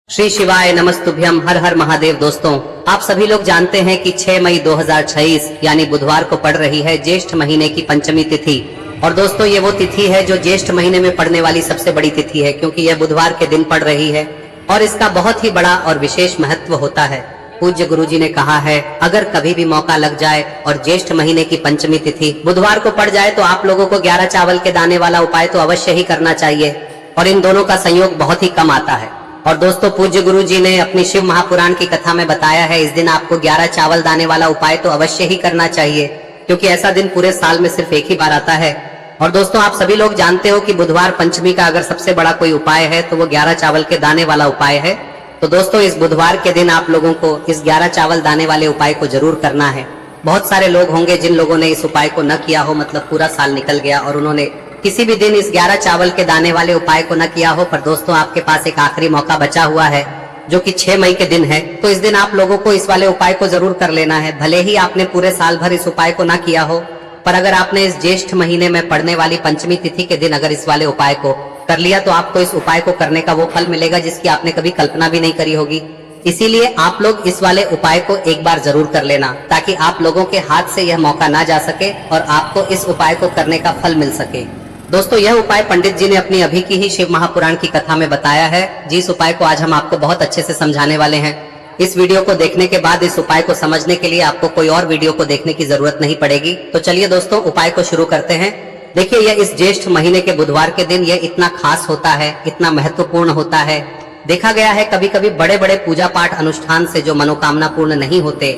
श्री शिवाय नमस्तुभ्यम। हर हर महादेव। दोस्तों, आप सभी लोग जानते हैं कि 6 मई 2026 यानी बुधवार को पड़ रही है ज्येष्ठ महीने की पंचमी तिथि। और दोस्तों, ये वो तिथि है जो ज्येष्ठ महीने में पड़ने वाली सबसे बड़ी तिथि है, क्योंकि यह बुधवार के दिन पड़ रही है और इसका बहुत ही बड़ा और विशेष महत्व होता है। पूज्य गुरुजी ने कहा है, अगर कभी भी मौका लग जाए और ज्येष्ठ महीने की पंचमी तिथि बुधवार को पड़ जाए तो आप लोगों को 11 चावल के दाने वाला उपाय तो अवश्य ही करना चाहिए। और इन दोनों का संयोग बहुत ही कम आता है। और दोस्तों, पूज्य गुरु जी ने अपनी शिव महापुराण की कथा में बताया है, इस दिन आपको 11 चावल दाने वाला उपाय तो अवश्य ही करना चाहिए, क्योंकि ऐसा दिन पूरे साल में सिर्फ एक ही बार आता है। और दोस्तों, आप सभी लोग जानते हो कि बुधवार पंचमी का अगर सबसे बड़ा कोई उपाय है तो वो 11 चावल के दाने वाला उपाय है। तो दोस्तों, इस बुधवार के दिन आप लोगों को इस 11 चावल दाने वाले उपाय को जरूर करना है। बहुत सारे लोग होंगे जिन लोगों ने इस उपाय को न किया हो, मतलब पूरा साल निकल गया और उन्होंने किसी भी दिन इस 11 चावल के दाने वाले उपाय को न किया हो। पर दोस्तों, आपके पास एक आखिरी मौका बचा हुआ है, जो कि 6 मई के दिन है। तो इस दिन आप लोगों को इस वाले उपाय को जरूर कर लेना है। भले ही आपने पूरे साल भर इस उपाय को न किया हो, पर अगर आपने इस ज्येष्ठ महीने में पड़ने वाली पंचमी तिथि के दिन अगर इस वाले उपाय को कर लिया तो आपको इस उपाय को करने का वो फल मिलेगा जिसकी आपने कभी कल्पना भी नहीं करी होगी। इसीलिए आप लोग इस वाले उपाय को एक बार जरूर कर लेना, ताकि आप लोगों के हाथ से यह मौका ना जा सके और आपको इस उपाय को करने का फल मिल सके। दोस्तों, यह उपाय पंडित जी ने अपनी अभी की ही शिव महापुराण की कथा में बताया है, जिस उपाय को आज हम आपको बहुत अच्छे से समझाने वाले हैं। इस वीडियो को देखने के बाद इस उपाय को समझने के लिए आपको कोई और वीडियो को देखने की जरूरत नहीं पड़ेगी। तो चलिए दोस्तों, उपाय को शुरू करते हैं। देखिए, यह इस ज्येष्ठ महीने के बुधवार के दिन यह इतना खास होता है, इतना महत्वपूर्ण होता है। देखा गया है कभी कभी बड़े बड़े पूजा पाठ अनुष्ठान से जो मनोकामना पूर्ण नहीं होते,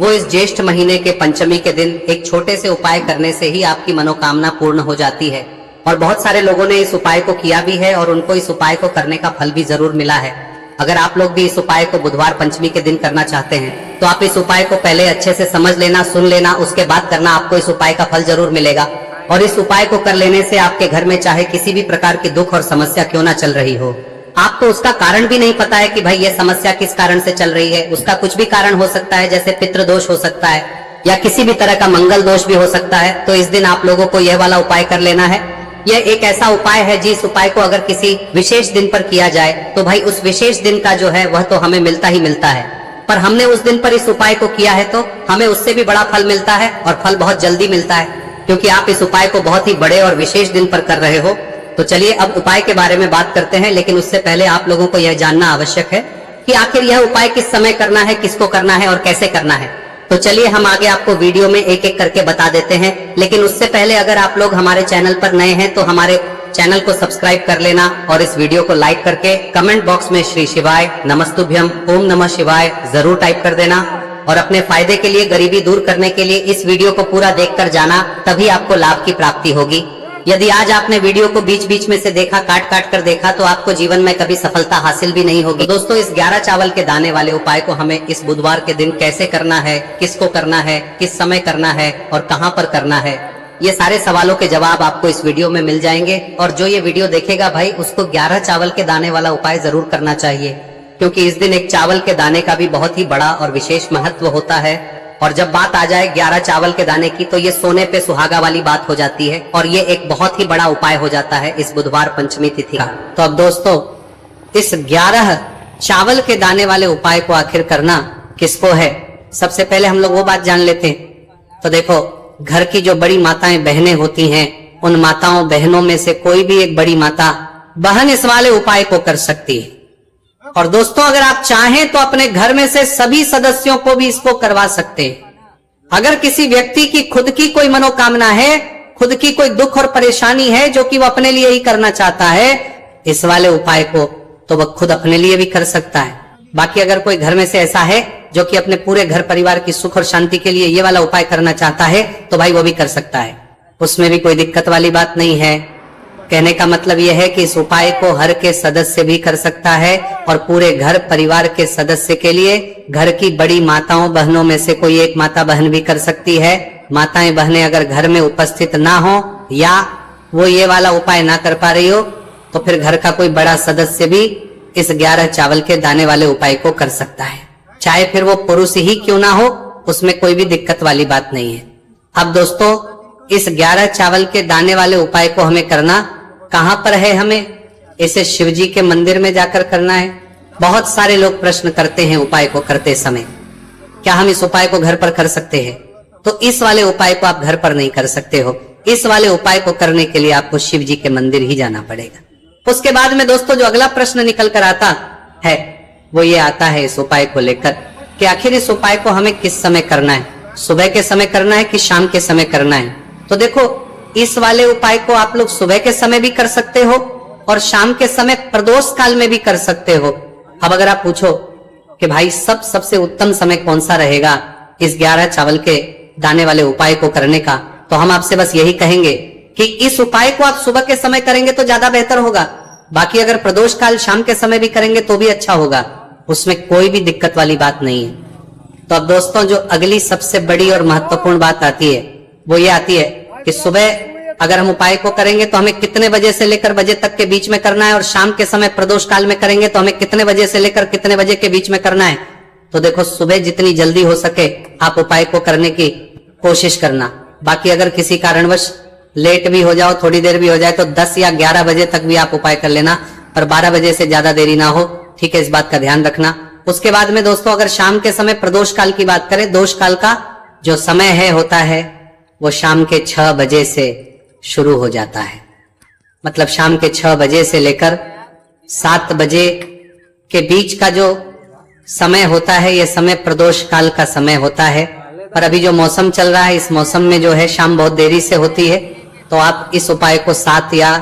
वो इस ज्येष्ठ महीने के पंचमी के दिन एक छोटे से उपाय करने से ही आपकी मनोकामना पूर्ण हो जाती है। और बहुत सारे लोगों ने इस उपाय को किया भी है और उनको इस उपाय को करने का फल भी जरूर मिला है। अगर आप लोग भी इस उपाय को बुधवार पंचमी के दिन करना चाहते हैं तो आप इस उपाय को पहले अच्छे से समझ लेना, सुन लेना, उसके बाद करना। आपको इस उपाय का फल जरूर मिलेगा। और इस उपाय को कर लेने से आपके घर में चाहे किसी भी प्रकार की दुख और समस्या क्यों ना चल रही हो, आपको उसका कारण भी नहीं पता है कि भाई ये समस्या किस कारण से चल रही है। उसका कुछ भी कारण हो सकता है, जैसे पितृदोष हो सकता है या किसी भी तरह का मंगल दोष भी हो सकता है। तो इस दिन आप लोगों को यह वाला उपाय कर लेना है। यह एक ऐसा उपाय है जिस उपाय को अगर किसी विशेष दिन पर किया जाए तो भाई उस विशेष दिन का जो है वह तो हमें मिलता ही मिलता है। पर हमने उस दिन पर इस उपाय को किया है तो हमें उससे भी बड़ा फल मिलता है, और फल बहुत जल्दी मिलता है, क्योंकि आप इस उपाय को बहुत ही बड़े और विशेष दिन पर कर रहे हो। तो चलिए अब उपाय के बारे में बात करते हैं, लेकिन उससे पहले आप लोगों को यह जानना आवश्यक है कि आखिर यह उपाय किस समय करना है, किसको करना है और कैसे करना है। तो चलिए हम आगे आपको वीडियो में एक एक करके बता देते हैं। लेकिन उससे पहले अगर आप लोग हमारे चैनल पर नए हैं तो हमारे चैनल को सब्सक्राइब कर लेना और इस वीडियो को लाइक करके कमेंट बॉक्स में श्री शिवाय नमस्तुभ्यम ओम नमः शिवाय जरूर टाइप कर देना। और अपने फायदे के लिए, गरीबी दूर करने के लिए इस वीडियो को पूरा देखकर जाना, तभी आपको लाभ की प्राप्ति होगी। यदि आज आपने वीडियो को बीच बीच में से देखा, काट काट कर देखा, तो आपको जीवन में कभी सफलता हासिल भी नहीं होगी। दोस्तों, इस 11 चावल के दाने वाले उपाय को हमें इस बुधवार के दिन कैसे करना है, किसको करना है, किस समय करना है और कहां पर करना है, ये सारे सवालों के जवाब आपको इस वीडियो में मिल जाएंगे। और जो ये वीडियो देखेगा भाई, उसको 11 चावल के दाने वाला उपाय जरूर करना चाहिए, क्योंकि इस दिन एक चावल के दाने का भी बहुत ही बड़ा और विशेष महत्व होता है। और जब बात आ जाए 11 चावल के दाने की, तो ये सोने पे सुहागा वाली बात हो जाती है और ये एक बहुत ही बड़ा उपाय हो जाता है इस बुधवार पंचमी तिथि का। तो अब दोस्तों, इस 11 चावल के दाने वाले उपाय को आखिर करना किसको है, सबसे पहले हम लोग वो बात जान लेते हैं। तो देखो, घर की जो बड़ी माताएं बहनें होती हैं, उन माताओं बहनों में से कोई भी एक बड़ी माता बहन इस वाले उपाय को कर सकती है। और दोस्तों, अगर आप चाहें तो अपने घर में से सभी सदस्यों को भी इसको करवा सकते हैं। अगर किसी व्यक्ति की खुद की कोई मनोकामना है, खुद की कोई दुख और परेशानी है जो कि वो अपने लिए ही करना चाहता है, इस वाले उपाय को तो वह खुद अपने लिए भी कर सकता है। बाकी अगर कोई घर में से ऐसा है जो कि अपने पूरे घर परिवार की सुख और शांति के लिए ये वाला उपाय करना चाहता है, तो भाई वो भी कर सकता है, उसमें भी कोई दिक्कत वाली बात नहीं है। कहने का मतलब यह है कि इस उपाय को हर के सदस्य भी कर सकता है और पूरे घर परिवार के सदस्य के लिए घर की बड़ी माताओं बहनों में से कोई एक माता बहन भी कर सकती है। माताएं बहनें अगर घर में उपस्थित ना हो या वो ये वाला उपाय ना कर पा रही हो, तो फिर घर का कोई बड़ा सदस्य भी इस 11 चावल के दाने वाले उपाय को कर सकता है, चाहे फिर वो पुरुष ही क्यों ना हो, उसमें कोई भी दिक्कत वाली बात नहीं है। अब दोस्तों, इस 11 चावल के दाने वाले उपाय को हमें करना कहां पर है, हमें इसे शिव जी के मंदिर में जाकर करना है। बहुत सारे लोग प्रश्न करते हैं उपाय को करते समय, क्या हम इस उपाय को घर पर कर सकते हैं? तो इस वाले उपाय को आप घर पर नहीं कर सकते हो। इस वाले उपाय को करने के लिए आपको शिव जी के मंदिर ही जाना पड़ेगा। उसके बाद में दोस्तों जो अगला प्रश्न निकल कर आता है वो ये आता है इस उपाय को लेकर कि आखिर इस उपाय को हमें किस समय करना है, सुबह के समय करना है कि शाम के समय करना है? तो देखो इस वाले उपाय को आप लोग सुबह के समय भी कर सकते हो और शाम के समय प्रदोष काल में भी कर सकते हो। अब अगर आप पूछो कि भाई सबसे उत्तम समय कौन सा रहेगा इस 11 चावल के दाने वाले उपाय को करने का, तो हम आपसे बस यही कहेंगे कि इस उपाय को आप सुबह के समय करेंगे तो ज्यादा बेहतर होगा। बाकी अगर प्रदोष काल शाम के समय भी करेंगे तो भी अच्छा होगा, उसमें कोई भी दिक्कत वाली बात नहीं है। तो अब दोस्तों जो अगली सबसे बड़ी और महत्वपूर्ण बात आती है वो ये आती है कि सुबह अगर हम उपाय को करेंगे तो हमें कितने बजे से लेकर बजे तक के बीच में करना है, और शाम के समय प्रदोष काल में करेंगे तो हमें कितने बजे से लेकर कितने बजे के बीच में करना है। तो देखो सुबह जितनी जल्दी हो सके आप उपाय को करने की कोशिश करना। बाकी अगर किसी कारणवश लेट भी हो जाओ, थोड़ी देर भी हो जाए, तो 10 या 11 बजे तक भी आप उपाय कर लेना, पर 12 बजे से ज्यादा देरी ना हो, ठीक है? इस बात का ध्यान रखना। उसके बाद में दोस्तों अगर शाम के समय प्रदोष काल की बात करें, दोष काल का जो समय है होता है वो शाम के 6 बजे से शुरू हो जाता है। मतलब शाम के 6 बजे से लेकर 7 बजे के बीच का जो समय होता है ये समय प्रदोष काल का समय होता है। पर अभी जो मौसम चल रहा है इस मौसम में जो है शाम बहुत देरी से होती है, तो आप इस उपाय को 7 या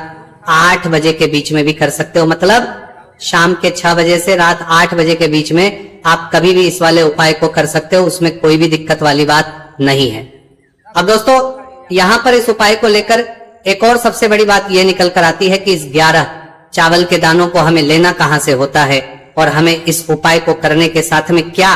8 बजे के बीच में भी कर सकते हो। मतलब शाम के 6 बजे से रात 8 बजे के बीच में आप कभी भी इस वाले उपाय को कर सकते हो, उसमें कोई भी दिक्कत वाली बात नहीं है। अब दोस्तों यहां पर इस उपाय को लेकर एक और सबसे बड़ी बात यह निकल कर आती है कि इस 11 चावल के दानों को हमें लेना कहां से होता है, और हमें इस उपाय को करने के साथ में क्या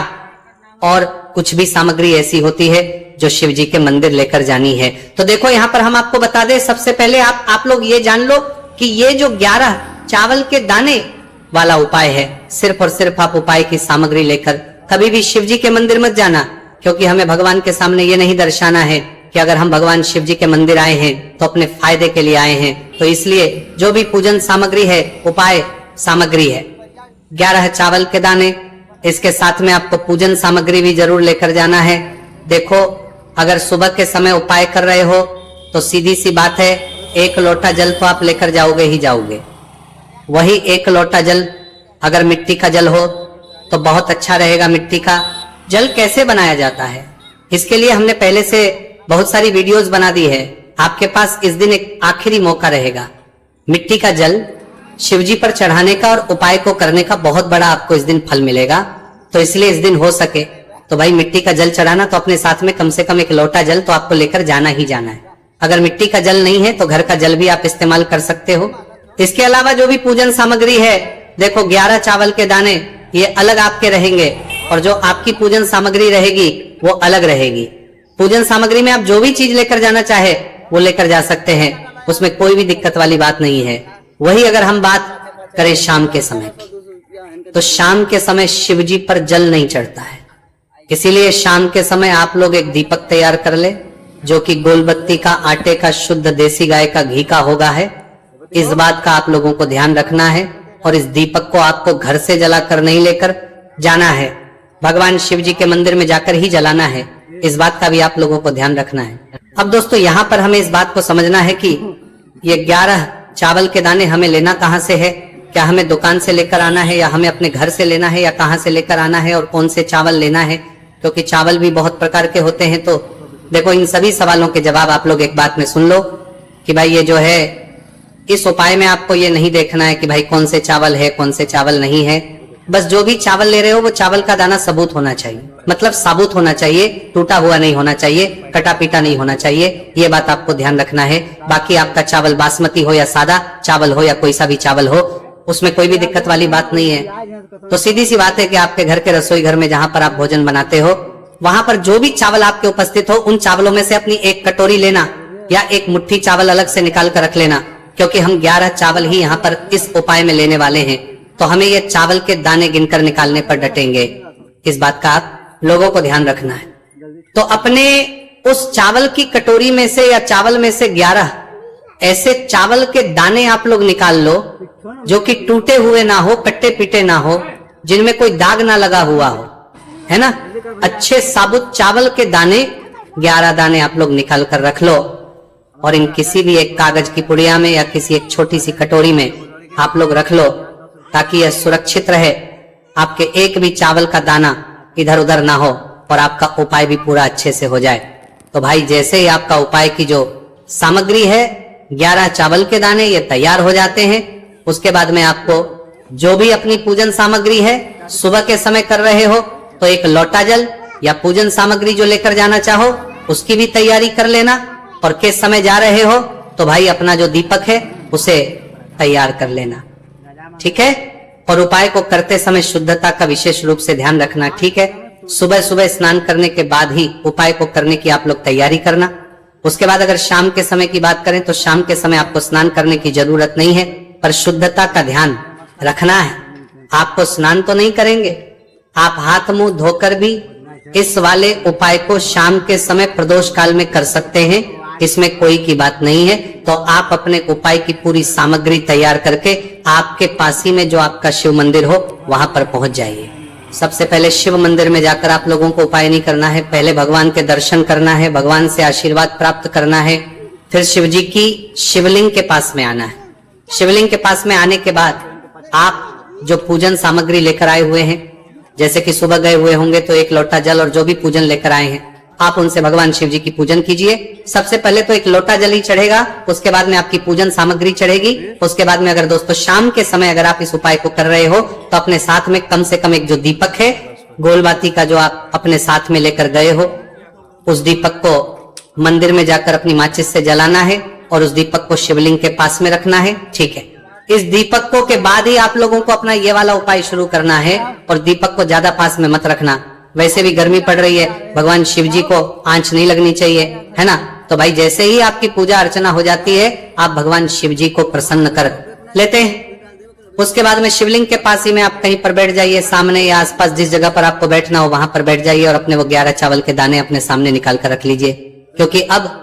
और कुछ भी सामग्री ऐसी होती है जो शिव जी के मंदिर लेकर जानी है। तो देखो यहां पर हम आपको बता दें, सबसे पहले आप लोग ये जान लो कि ये जो 11 चावल के दाने वाला उपाय है, सिर्फ और सिर्फ आप उपाय की सामग्री लेकर कभी भी शिव जी के मंदिर मत जाना, क्योंकि हमें भगवान के सामने ये नहीं दर्शाना है कि अगर हम भगवान शिव जी के मंदिर आए हैं तो अपने फायदे के लिए आए हैं। तो इसलिए जो भी पूजन सामग्री है उपाय सामग्री है 11 चावल के दाने, इसके साथ में आपको पूजन सामग्री भी जरूर लेकर जाना है। देखो अगर सुबह के समय उपाय कर रहे हो तो सीधी सी बात है 1 लोटा जल तो आप लेकर जाओगे ही जाओगे। वही 1 लोटा जल अगर मिट्टी का जल हो तो बहुत अच्छा रहेगा। मिट्टी का जल कैसे बनाया जाता है इसके लिए हमने पहले से बहुत सारी वीडियोस बना दी है। आपके पास इस दिन एक आखिरी मौका रहेगा मिट्टी का जल शिवजी पर चढ़ाने का और उपाय को करने का, बहुत बड़ा आपको इस दिन फल मिलेगा। तो इसलिए इस दिन हो सके तो भाई मिट्टी का जल चढ़ाना, तो अपने साथ में कम से कम 1 लोटा जल तो आपको लेकर जाना ही जाना है। अगर मिट्टी का जल नहीं है तो घर का जल भी आप इस्तेमाल कर सकते हो। इसके अलावा जो भी पूजन सामग्री है, देखो 11 चावल के दाने ये अलग आपके रहेंगे और जो आपकी पूजन सामग्री रहेगी वो अलग रहेगी। पूजन सामग्री में आप जो भी चीज लेकर जाना चाहे वो लेकर जा सकते हैं, उसमें कोई भी दिक्कत वाली बात नहीं है। वही अगर हम बात करें शाम के समय की, तो शाम के समय शिवजी पर जल नहीं चढ़ता है, इसीलिए शाम के समय आप लोग एक दीपक तैयार कर ले जो कि गोलबत्ती का, आटे का, शुद्ध देसी गाय का घी का होगा है। इस बात का आप लोगों को ध्यान रखना है और इस दीपक को आपको घर से जलाकर नहीं लेकर जाना है, भगवान शिव जी के मंदिर में जाकर ही जलाना है। इस बात का भी आप लोगों को ध्यान रखना है। अब दोस्तों यहाँ पर हमें इस बात को समझना है कि ये 11 चावल के दाने हमें लेना कहाँ से है, क्या हमें दुकान से लेकर आना है या हमें अपने घर से लेना है या कहाँ से लेकर आना है और कौन से चावल लेना है, क्योंकि चावल भी बहुत प्रकार के होते हैं। तो देखो इन सभी सवालों के जवाब आप लोग एक बात में सुन लो कि भाई ये जो है इस उपाय में आपको ये नहीं देखना है कि भाई कौन से चावल है कौन से चावल नहीं है। बस जो भी चावल ले रहे हो वो चावल का दाना सबूत होना चाहिए, मतलब साबुत होना चाहिए, टूटा हुआ नहीं होना चाहिए, कटा पीटा नहीं होना चाहिए। ये बात आपको ध्यान रखना है। बाकी आपका चावल बासमती हो या सादा चावल हो या कोई सा भी चावल हो, उसमें कोई भी दिक्कत वाली बात नहीं है। तो सीधी सी बात है कि आपके घर के रसोई घर में जहां पर आप भोजन बनाते हो वहां पर जो भी चावल आपके उपस्थित हो उन चावलों में से अपनी एक कटोरी लेना या एक मुट्ठी चावल अलग से निकाल कर रख लेना, क्योंकि हम 11 चावल ही यहाँ पर इस उपाय में लेने वाले हैं। तो हमें ये चावल के दाने गिनकर निकालने पर डटेंगे। इस बात का आप लोगों को ध्यान रखना है। तो अपने उस चावल की कटोरी में से या चावल में से 11 ऐसे चावल के दाने आप लोग निकाल लो जो कि टूटे हुए ना हो, कट्टे पीटे ना हो, जिनमें कोई दाग ना लगा हुआ हो, है ना। अच्छे साबुत चावल के दाने 11 दाने आप लोग निकाल कर रख लो और इन किसी भी एक कागज की पुड़िया में या किसी एक छोटी सी कटोरी में आप लोग रख लो, ताकि यह सुरक्षित रहे, आपके एक भी चावल का दाना इधर उधर ना हो और आपका उपाय भी पूरा अच्छे से हो जाए। तो भाई जैसे ही आपका उपाय की जो सामग्री है 11 चावल के दाने ये तैयार हो जाते हैं, उसके बाद में आपको जो भी अपनी पूजन सामग्री है सुबह के समय कर रहे हो तो एक लोटा जल या पूजन सामग्री जो लेकर जाना चाहो उसकी भी तैयारी कर लेना, और किस समय जा रहे हो तो भाई अपना जो दीपक है उसे तैयार कर लेना, ठीक है। और उपाय को करते समय शुद्धता का विशेष रूप से ध्यान रखना, ठीक है। सुबह सुबह स्नान करने के बाद ही उपाय को करने की आप लोग तैयारी करना। उसके बाद अगर शाम के समय की बात करें तो शाम के समय आपको स्नान करने की जरूरत नहीं है, पर शुद्धता का ध्यान रखना है। आपको स्नान तो नहीं करेंगे, आप हाथ मुंह धोकर भी इस वाले उपाय को शाम के समय प्रदोष काल में कर सकते हैं, इसमें कोई की बात नहीं है। तो आप अपने उपाय की पूरी सामग्री तैयार करके आपके पास ही में जो आपका शिव मंदिर हो वहां पर पहुंच जाइए। सबसे पहले शिव मंदिर में जाकर आप लोगों को उपाय नहीं करना है, पहले भगवान के दर्शन करना है, भगवान से आशीर्वाद प्राप्त करना है, फिर शिव जी की शिवलिंग के पास में आना है। शिवलिंग के पास में आने के बाद आप जो पूजन सामग्री लेकर आए हुए हैं, जैसे कि सुबह गए हुए होंगे तो एक लोटा जल और जो भी पूजन लेकर आए हैं आप उनसे भगवान शिव जी की पूजन कीजिए। सबसे पहले तो एक लोटा जल ही चढ़ेगा, उसके बाद में आपकी पूजन सामग्री चढ़ेगी। उसके बाद में अगर दोस्तों शाम के समय अगर आप इस उपाय को कर रहे हो तो अपने साथ में कम से कम एक जो दीपक है गोलबाती का जो आप अपने साथ में लेकर गए हो, उस दीपक को मंदिर में जाकर अपनी माचिस से जलाना है और उस दीपक को शिवलिंग के पास में रखना है, ठीक है। इस दीपक को के बाद ही आप लोगों को अपना ये वाला उपाय शुरू करना है, और दीपक को ज्यादा पास में मत रखना, वैसे भी गर्मी पड़ रही है, भगवान शिव जी को आंच नहीं लगनी चाहिए, है ना। तो भाई जैसे ही आपकी पूजा अर्चना हो जाती है आप भगवान शिव जी को प्रसन्न कर लेते हैं। उसके बाद में शिवलिंग के पास ही में आप कहीं पर बैठ जाइए, सामने या आसपास जिस जगह पर आपको बैठना हो वहां पर बैठ जाइए और अपने वो 11 चावल के दाने अपने सामने निकाल कर रख लीजिए, क्योंकि अब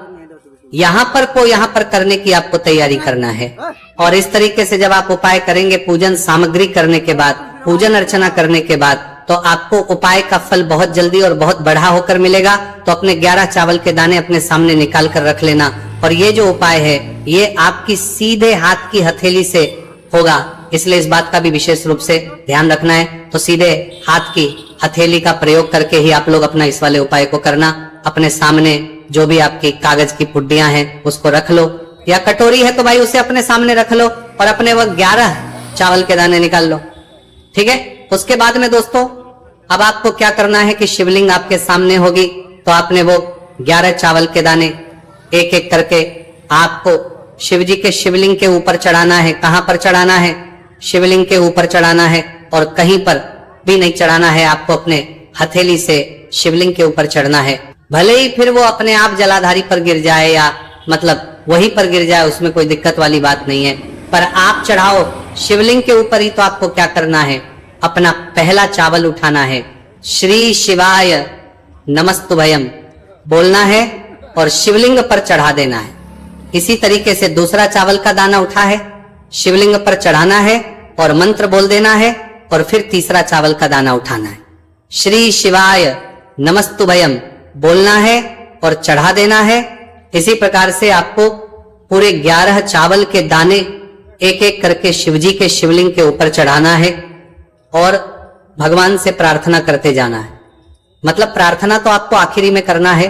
यहाँ पर करने की आपको तैयारी करना है। और इस तरीके से जब आप उपाय करेंगे पूजन सामग्री करने के बाद, पूजन अर्चना करने के बाद, तो आपको उपाय का फल बहुत जल्दी और बहुत बढ़ा होकर मिलेगा। तो अपने 11 चावल के दाने अपने सामने निकाल कर रख लेना। और ये जो उपाय है ये आपकी सीधे हाथ की हथेली से होगा, इसलिए इस बात का भी विशेष रूप से ध्यान रखना है। तो सीधे हाथ की हथेली का प्रयोग करके ही आप लोग अपना इस वाले उपाय को करना। अपने सामने जो भी आपकी कागज की पुड्डियां हैं उसको रख लो, या कटोरी है तो भाई उसे अपने सामने रख लो और अपने वो 11 चावल के दाने निकाल लो, ठीक है। उसके बाद में दोस्तों अब आपको क्या करना है कि शिवलिंग आपके सामने होगी, तो आपने वो 11 चावल के दाने एक एक करके आपको शिव जी के शिवलिंग के ऊपर चढ़ाना है। कहां पर चढ़ाना है? शिवलिंग के ऊपर चढ़ाना है, और कहीं पर भी नहीं चढ़ाना है, आपको अपने हथेली से शिवलिंग के ऊपर चढ़ना है। भले ही फिर वो अपने आप जलाधारी पर गिर जाए या मतलब वहीं पर गिर जाए, उसमें कोई दिक्कत वाली बात नहीं है, पर आप चढ़ाओ शिवलिंग के ऊपर ही। तो आपको क्या करना है, अपना पहला चावल उठाना है, श्री शिवाय नमस्तुभयम बोलना है और शिवलिंग पर चढ़ा देना है। इसी तरीके से दूसरा चावल का दाना उठा है, शिवलिंग पर चढ़ाना है और मंत्र बोल देना है, और फिर तीसरा चावल का दाना उठाना है, श्री शिवाय नमस्तुभयम बोलना है और चढ़ा देना है। इसी प्रकार से आपको पूरे 11 चावल के दाने एक एक करके शिवजी के शिवलिंग के ऊपर चढ़ाना है और भगवान से प्रार्थना करते जाना है। मतलब प्रार्थना तो आपको आखिरी में करना है,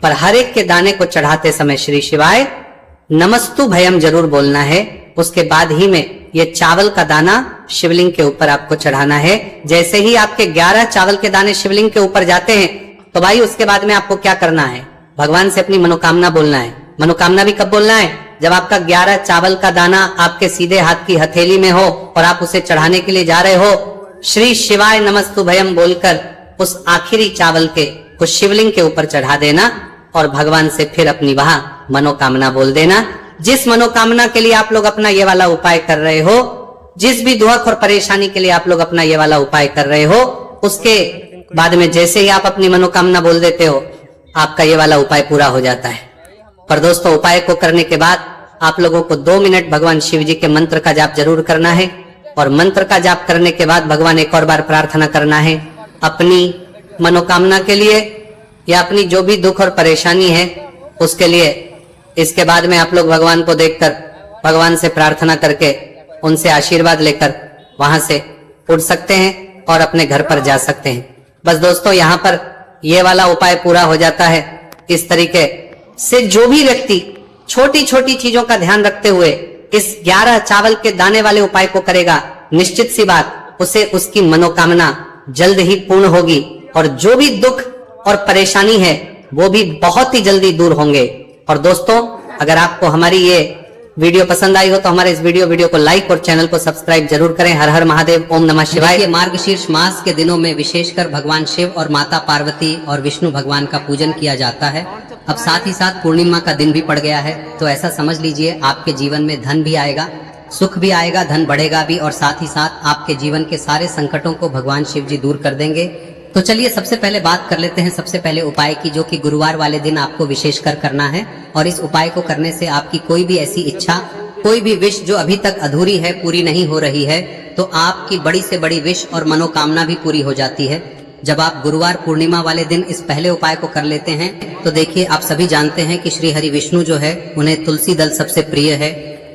पर हर एक के दाने को चढ़ाते समय श्री शिवाय नमस्तु भयम जरूर बोलना है। उसके बाद ही में ये चावल का दाना शिवलिंग के ऊपर आपको चढ़ाना है। जैसे ही आपके 11 चावल के दाने शिवलिंग के ऊपर जाते हैं तो भाई उसके बाद में आपको क्या करना है, भगवान से अपनी मनोकामना बोलना है। मनोकामना भी कब बोलना है? जब आपका 11 चावल का दाना आपके सीधे हाथ की हथेली में हो और आप उसे चढ़ाने के लिए जा रहे हो, श्री शिवाय नमस्तुभयम बोलकर उस आखिरी चावल के उस शिवलिंग के ऊपर चढ़ा देना और भगवान से फिर अपनी वहां मनोकामना बोल देना। जिस मनोकामना के लिए आप लोग अपना ये वाला उपाय कर रहे हो, जिस भी दुख और परेशानी के लिए आप लोग अपना ये वाला उपाय कर रहे हो, उसके बाद में जैसे ही आप अपनी मनोकामना बोल देते हो आपका ये वाला उपाय पूरा हो जाता है। पर दोस्तों उपाय को करने के बाद आप लोगों को 2 मिनट भगवान शिव जी के मंत्र का जाप जरूर करना है। और मंत्र का जाप करने के बाद भगवान एक और बार प्रार्थना करना है अपनी मनोकामना के लिए या अपनी जो भी दुख और परेशानी है उसके लिए। इसके बाद में आप लोग भगवान को देखकर भगवान से प्रार्थना करके उनसे आशीर्वाद लेकर वहां से उठ सकते हैं और अपने घर पर जा सकते हैं। बस दोस्तों यहाँ पर ये वाला उपाय पूरा हो जाता है। इस तरीके से जो भी व्यक्ति छोटी छोटी चीजों का ध्यान रखते हुए इस 11 चावल के दाने वाले उपाय को करेगा, निश्चित सी बात उसे उसकी मनोकामना जल्द ही पूर्ण होगी और जो भी दुख और परेशानी है वो भी बहुत ही जल्दी दूर होंगे। और दोस्तों अगर आपको हमारी ये वीडियो पसंद आई हो तो हमारे इस वीडियो को लाइक और चैनल को सब्सक्राइब जरूर करें। हर हर महादेव, ओम नमः शिवाय। मार्गशीर्ष मास के दिनों में विशेषकर भगवान शिव और माता पार्वती और विष्णु भगवान का पूजन किया जाता है। अब साथ ही साथ पूर्णिमा का दिन भी पड़ गया है, तो ऐसा समझ लीजिए आपके जीवन में धन भी आएगा, सुख भी आएगा, धन बढ़ेगा भी और साथ ही साथ आपके जीवन के सारे संकटों को भगवान शिव जी दूर कर देंगे। तो चलिए सबसे पहले बात कर लेते हैं सबसे पहले उपाय की, जो कि गुरुवार वाले दिन आपको विशेषकर करना है। और इस उपाय को करने से आपकी कोई भी ऐसी इच्छा, कोई भी विश जो अभी तक अधूरी है, पूरी नहीं हो रही है, तो आपकी बड़ी से बड़ी विश और मनोकामना भी पूरी हो जाती है जब आप गुरुवार पूर्णिमा वाले दिन इस पहले उपाय को कर लेते हैं। तो देखिए आप सभी जानते हैं कि श्री हरि विष्णु जो है उन्हें तुलसी दल सबसे प्रिय है।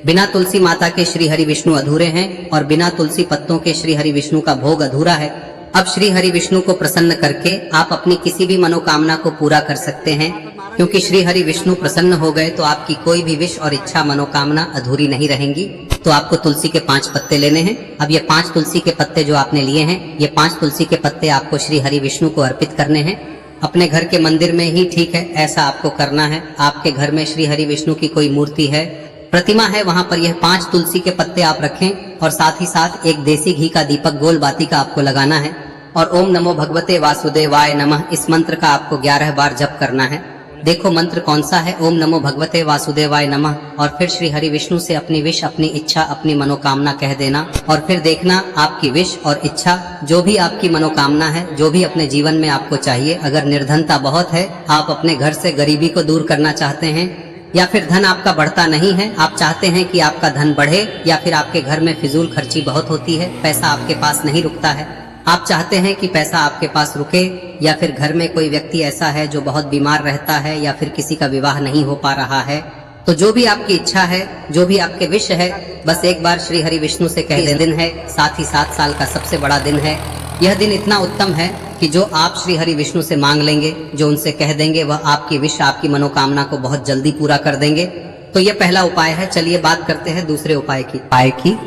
बिना तुलसी माता के श्री हरि विष्णु अधूरे हैं और बिना तुलसी पत्तों के श्री हरि विष्णु का भोग अधूरा है। अब श्री हरि विष्णु को प्रसन्न करके आप अपनी किसी भी मनोकामना को पूरा कर सकते हैं, क्योंकि श्री हरि विष्णु प्रसन्न हो गए तो आपकी कोई भी विश और इच्छा मनोकामना अधूरी नहीं रहेंगी। तो आपको तुलसी के 5 पत्ते लेने हैं। अब ये 5 तुलसी के पत्ते जो आपने लिए हैं, ये 5 तुलसी के पत्ते आपको श्री हरि विष्णु को अर्पित करने हैं। अपने घर के मंदिर में ही ठीक है, ऐसा आपको करना है। आपके घर में श्री हरि विष्णु की कोई मूर्ति है, प्रतिमा है, वहां पर यह 5 तुलसी के पत्ते आप रखें और साथ ही साथ एक देसी घी का दीपक गोल बाती का आपको लगाना है और ओम नमो भगवते वासुदेवाय नमः इस मंत्र का आपको 11 बार जप करना है। देखो मंत्र कौन सा है, ओम नमो भगवते वासुदेवाय नमः, और फिर श्री हरि विष्णु से अपनी विश, अपनी इच्छा, अपनी मनोकामना कह देना और फिर देखना आपकी विश और इच्छा, जो भी आपकी मनोकामना है, जो भी अपने जीवन में आपको चाहिए। अगर निर्धनता बहुत है, आप अपने घर से गरीबी को दूर करना चाहते हैं, या फिर धन आपका बढ़ता नहीं है, आप चाहते हैं कि आपका धन बढ़े, या फिर आपके घर में फिजूल खर्ची बहुत होती है, पैसा आपके पास नहीं रुकता है, आप चाहते हैं कि पैसा आपके पास रुके, या फिर घर में कोई व्यक्ति ऐसा है जो बहुत बीमार रहता है, या फिर किसी का विवाह नहीं हो पा रहा है, तो जो भी आपकी इच्छा है, जो भी आपके विश है, बस एक बार श्री हरि विष्णु से कह दें। दिन है, साथ ही 7 साल का सबसे बड़ा दिन है। यह दिन इतना उत्तम है कि जो आप श्री हरि विष्णु से मांग लेंगे, जो उनसे कह देंगे, वह आपकी विश, आपकी मनोकामना को बहुत जल्दी पूरा कर देंगे। तो यह पहला उपाय है। चलिए बात करते हैं दूसरे उपाय की।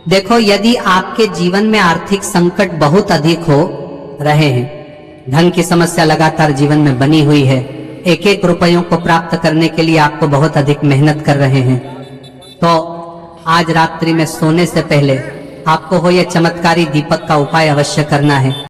देखो, यदि आपके जीवन में आर्थिक संकट बहुत अधिक हो रहे हैं, धन की समस्या लगातार जीवन में बनी हुई है, एक एक रुपयों को प्राप्त करने के लिए आपको बहुत अधिक मेहनत कर रहे हैं, तो आज रात्रि में सोने से पहले आपको हो यह चमत्कारी दीपक का उपाय अवश्य करना है।